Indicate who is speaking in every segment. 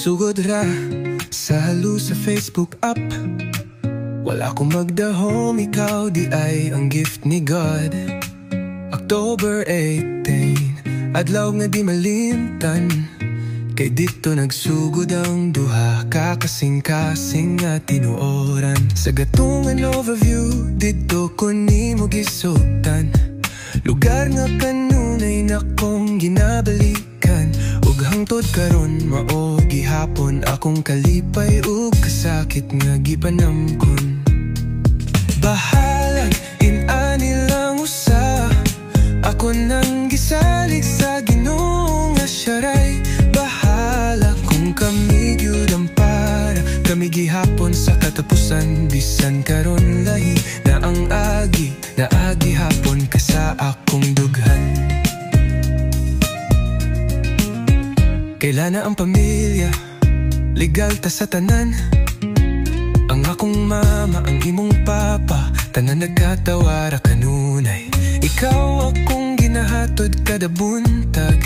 Speaker 1: nagsugod ra sa halo sa Facebook app. Wala akong magdahom, ikaw di ay ang gift ni God. October 18, adlaw nga di malimtan, kay dito nagsugod ang duha, kakasing-kasing nga tinuoran. Sa gatungan overview, dito ko nimo gisugtan, lugar nga kanunay na kong ginabalikan. Ug hangtod karon mao gihapon akong kalipay, ug kasakit nga gipanamkon. Bahalan inani lang usa, ako nang gisalig sa Ginoo nga syaray. Bahala kung kami gyud ang para, kami gihapon sa katapusan. Bisan karon lahi na ang agi, na agi hapon ka sa akong dughan. Kailan na ang pamilya, legal ta sa tanan. Ang akong mama, ang imong papa, tanan nagkatawara kanunay. Ikaw akong ginahatod kada buntag,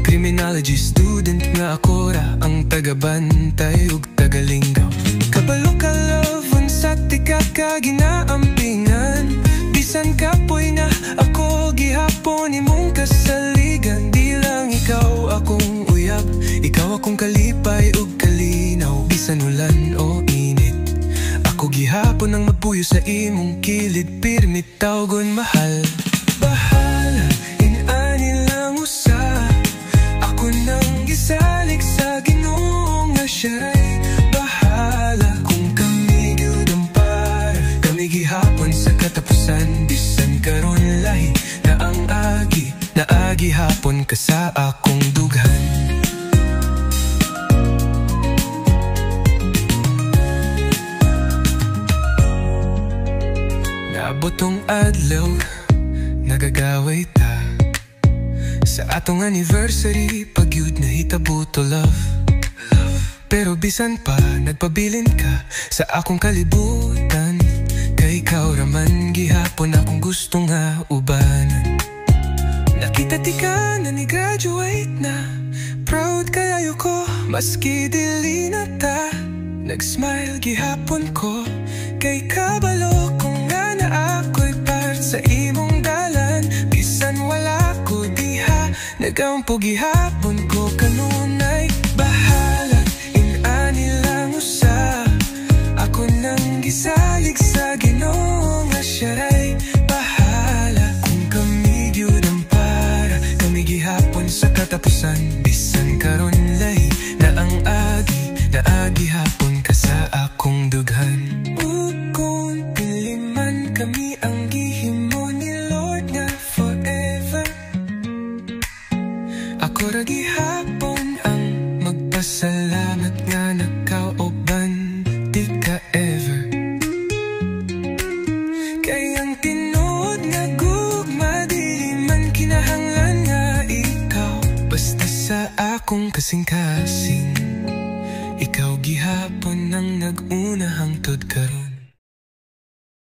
Speaker 1: criminology student nga ako ra, ang tagabantay ug tagalinggaw. Kabalo ka love, unsa ti ka ginaampingan. Bisan kapoy na ako gihapon imong kasaligan. Di lang ikaw akong uyab, ikaw akong kalipay ug kalinaw. Bisan ulan o init, ako gihapon ang magpuyo sa imong kilid. Pirmi tawgon mahal. Bahala inani lang usa, ako nang gisalig sa Ginoo nga syaray. Bahala kung kami gyud ang para, kami gihapon sa katapusan. Bisan karon lahi na ang agi, na agi hapon ka sa akong dughan. Naabotong adlaw, nagagaway ta sa atong anniversary, pag yun nahitabo to love. Pero bisan pa nagpabilin ka sa akong kalibutan, kay ikaw raman gihapon akong gusto nga ubanan. Nakita ti ka na ni graduate na, proud kayo ko maski dili na ta. Nag-smile gihapon ko, kay kabalo ko nga na ako'y part sa imong dalan. Bisan wala ko diha, nagampo gihapon ko kanunay. Bahala inani lang usa, ako nang gisalig sa Ginoo nga syaray. Bahala kung kami gyud ang para, kami gihapon sa katapusan. Bisan karon lahi na ang agi, na agi hapon ka sa akong dughan. Ug kung piliman kami ang gihimo ni Lord nga forever, ako ra gihapon ang magpasalamat nga nagkaoban di ka ever. Kay ang tinuod nga gugma dili man kinahanglan nga ikaw, basta sa akong kasing-kasing. Ikaw gihapon ang nag-una hangtod karon.